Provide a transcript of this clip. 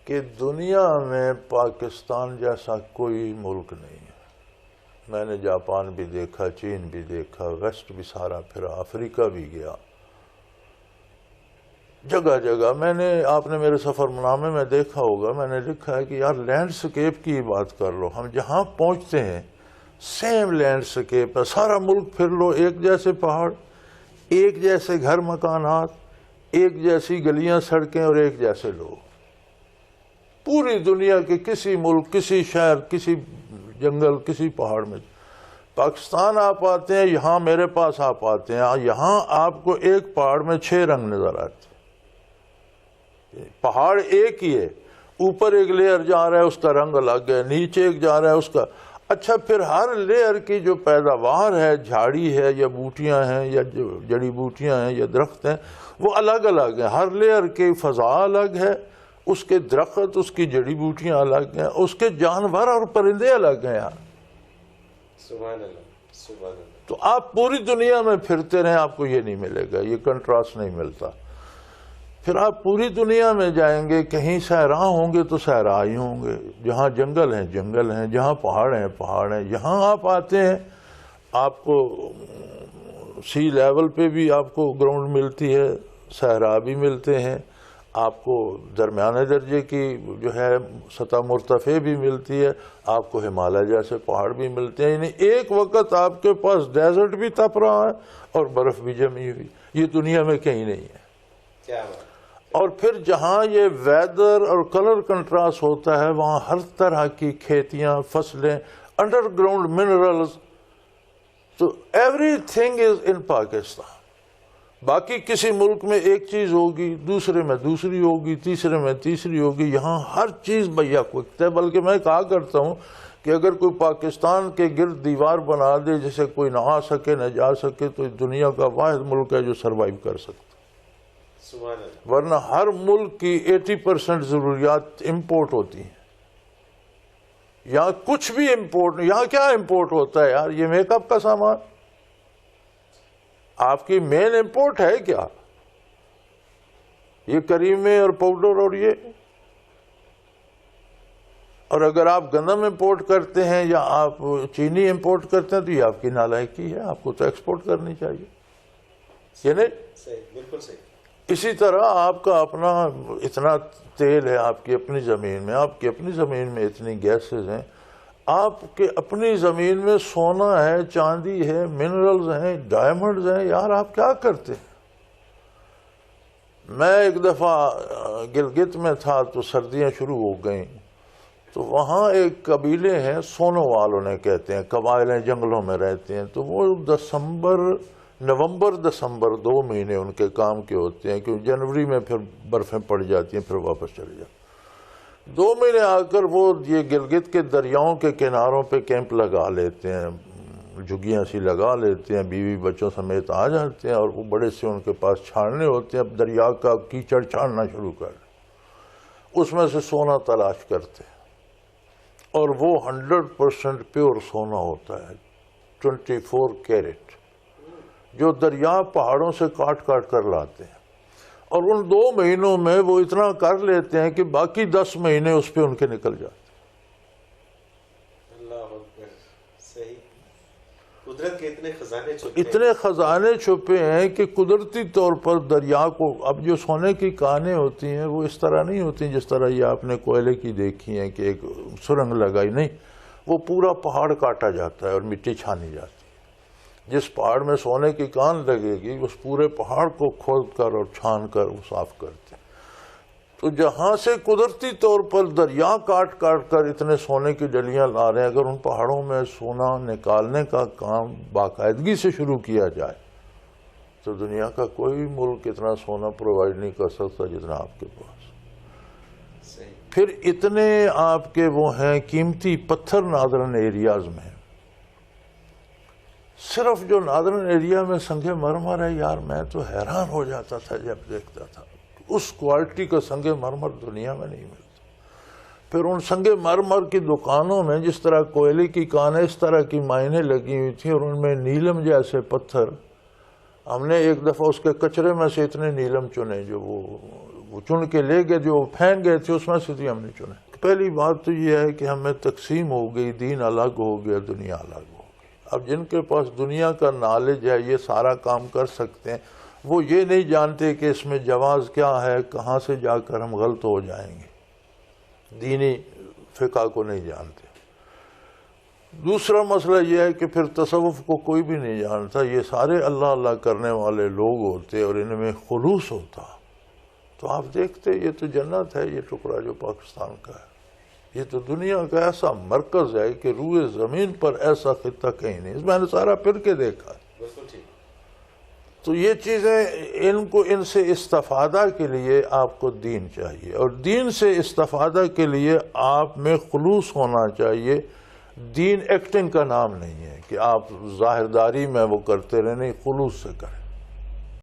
کہ دنیا میں پاکستان جیسا کوئی ملک نہیں ہے. میں نے جاپان بھی دیکھا، چین بھی دیکھا، ویسٹ بھی سارا پھرا، افریقہ بھی گیا، جگہ جگہ. آپ نے میرے سفر نامے میں دیکھا ہوگا، میں نے لکھا ہے کہ یار لینڈسکیپ کی بات کر لو. ہم جہاں پہنچتے ہیں سیم لینڈسکیپ ہے. سارا ملک پھر لو، ایک جیسے پہاڑ، ایک جیسے گھر مکانات، ایک جیسی گلیاں سڑکیں اور ایک جیسے لوگ. پوری دنیا کے کسی ملک، کسی شہر، کسی جنگل، کسی پہاڑ میں پاکستان آپ آتے ہیں، یہاں میرے پاس آپ آتے ہیں، یہاں آپ کو ایک پہاڑ میں 6 رنگ نظر آتے ہیں. پہاڑ ایک ہی ہے، اوپر ایک لیئر جا رہا ہے اس کا رنگ الگ ہے، نیچے ایک جا رہا ہے اس کا. اچھا پھر ہر لیئر کی جو پیداوار ہے، جھاڑی ہے یا بوٹیاں ہیں یا جڑی بوٹیاں ہیں یا درخت ہیں، وہ الگ الگ ہیں. ہر لیئر کی فضا الگ ہے، اس کے درخت، اس کی جڑی بوٹیاں الگ ہیں، اس کے جانور اور پرندے الگ ہیں. یار سبحان اللہ، سبحان اللہ. تو آپ پوری دنیا میں پھرتے رہیں، آپ کو یہ نہیں ملے گا، یہ کنٹراسٹ نہیں ملتا. پھر آپ پوری دنیا میں جائیں گے، کہیں صحرا ہوں گے تو صحرا ہی ہوں گے، جہاں جنگل ہیں جنگل ہیں، جہاں پہاڑ ہیں پہاڑ ہیں. یہاں آپ آتے ہیں، آپ کو سی لیول پہ بھی آپ کو گراؤنڈ ملتی ہے، صحرا بھی ملتے ہیں، آپ کو درمیانے درجے کی جو ہے سطح مرتفع بھی ملتی ہے، آپ کو ہمالیہ جیسے پہاڑ بھی ملتے ہیں. یعنی ایک وقت آپ کے پاس ڈیزرٹ بھی تپ رہا ہے اور برف بھی جمی ہوئی. یہ دنیا میں کہیں نہیں ہے. کیا بات. اور پھر جہاں یہ ویدر اور کلر کنٹراسٹ ہوتا ہے، وہاں ہر طرح کی کھیتیاں، فصلیں، انڈر گراؤنڈ منرلز. تو ایوری تھنگ از ان پاکستان. باقی کسی ملک میں ایک چیز ہوگی، دوسرے میں دوسری ہوگی، تیسرے میں تیسری ہوگی. یہاں ہر چیز بیک وقت ہے. بلکہ میں کہا کرتا ہوں کہ اگر کوئی پاکستان کے گرد دیوار بنا دے جسے کوئی نہ آ سکے نہ جا سکے، تو دنیا کا واحد ملک ہے جو سروائیو کر سکتا. ورنہ ہر ملک کی 80% ضروریات امپورٹ ہوتی ہیں. یہاں کچھ بھی امپورٹ نہیں. یہاں کیا امپورٹ ہوتا ہے یار؟ یہ میک اپ کا سامان آپ کی مین امپورٹ ہے کیا؟ یہ کریمیں اور پاؤڈر اور یہ. اور اگر آپ گندم امپورٹ کرتے ہیں یا آپ چینی امپورٹ کرتے ہیں تو یہ آپ کی نالائکی ہے. آپ کو تو ایکسپورٹ کرنی چاہیے، یہ نہیں؟ صحیح، بالکل صحیح. اسی طرح آپ کا اپنا اتنا تیل ہے آپ کی اپنی زمین میں، آپ کی اپنی زمین میں اتنی گیسز ہیں، آپ کے اپنی زمین میں سونا ہے، چاندی ہے، منرلز ہیں، ڈائمنڈز ہیں. یار آپ کیا کرتے ہیں؟ میں ایک دفعہ گلگت میں تھا تو سردیاں شروع ہو گئیں، تو وہاں ایک قبیلے ہیں سونو والوں نے کہتے ہیں، قبائلیں جنگلوں میں رہتے ہیں. تو وہ نومبر دسمبر 2 مہینے ان کے کام کے ہوتے ہیں، کیونکہ جنوری میں پھر برفیں پڑ جاتی ہیں، پھر واپس چلے جاتے ہیں. 2 مہینے آ کر وہ یہ گلگت کے دریاؤں کے کناروں پہ کیمپ لگا لیتے ہیں، جھگیاں سی لگا لیتے ہیں، بیوی بچوں سمیت آ جاتے ہیں، اور وہ بڑے سے ان کے پاس چھاننے ہوتے ہیں. اب دریا کا کیچڑ چھاننا شروع کر اس میں سے سونا تلاش کرتے ہیں، اور وہ 100% پیور سونا ہوتا ہے، 24 کیرٹ، جو دریا پہاڑوں سے کاٹ کاٹ کر لاتے ہیں. اور ان 2 مہینوں میں وہ اتنا کر لیتے ہیں کہ باقی 10 مہینے اس پہ ان کے نکل جاتے ہیں. اللہ اکبر. صحیح. قدرت کے اتنے خزانے چھپے ہیں کہ قدرتی طور پر دریا کو، اب جو سونے کی کانیں ہوتی ہیں وہ اس طرح نہیں ہوتی جس طرح یہ آپ نے کوئلے کی دیکھی ہیں کہ ایک سرنگ لگائی. نہیں، وہ پورا پہاڑ کاٹا جاتا ہے اور مٹی چھانی جاتی ہے. جس پہاڑ میں سونے کی کان لگے گی اس پورے پہاڑ کو کھود کر اور چھان کر وہ صاف کرتے ہیں. تو جہاں سے قدرتی طور پر دریا کاٹ کاٹ کر اتنے سونے کی ڈلیاں لا رہے ہیں، اگر ان پہاڑوں میں سونا نکالنے کا کام باقاعدگی سے شروع کیا جائے تو دنیا کا کوئی ملک اتنا سونا پرووائڈ نہیں کر سکتا جتنا آپ کے پاس. پھر اتنے آپ کے وہ ہیں قیمتی پتھر نادرن ایریاز میں. صرف جو نادرن ایریا میں سنگ مرمر ہے، یار میں تو حیران ہو جاتا تھا جب دیکھتا تھا. اس کوالٹی کا سنگ مرمر دنیا میں نہیں ملتا. پھر ان سنگ مرمر کی دکانوں میں جس طرح کوئلے کی کانیں اس طرح کی مائنیں لگی ہوئی تھیں، اور ان میں نیلم جیسے پتھر. ہم نے ایک دفعہ اس کے کچرے میں سے اتنے نیلم چنے جو وہ چن کے لے گئے، جو پھینک گئے تھے اس میں سے ہم نے چنے۔ پہلی بات تو یہ ہے کہ ہمیں تقسیم ہو گئی، دین الگ ہو گیا، دنیا الگ ہو گئی۔ اب جن کے پاس دنیا کا نالج ہے، یہ سارا کام کر سکتے ہیں، وہ یہ نہیں جانتے کہ اس میں جواز کیا ہے، کہاں سے جا کر ہم غلط ہو جائیں گے، دینی فقہ کو نہیں جانتے۔ دوسرا مسئلہ یہ ہے کہ پھر تصوف کو کوئی بھی نہیں جانتا، یہ سارے اللہ اللہ کرنے والے لوگ ہوتے اور ان میں خلوص ہوتا تو آپ دیکھتے یہ تو جنت ہے، یہ ٹکڑا جو پاکستان کا ہے، یہ تو دنیا کا ایسا مرکز ہے کہ روئے زمین پر ایسا خطہ کہیں نہیں، اس میں نے سارا پھر کے دیکھا۔ بالکل ٹھیک۔ تو یہ چیزیں ان سے استفادہ کے لیے آپ کو دین چاہیے، اور دین سے استفادہ کے لیے آپ میں خلوص ہونا چاہیے۔ دین ایکٹنگ کا نام نہیں ہے کہ آپ ظاہرداری میں وہ کرتے رہیں، نہیں، خلوص سے کریں۔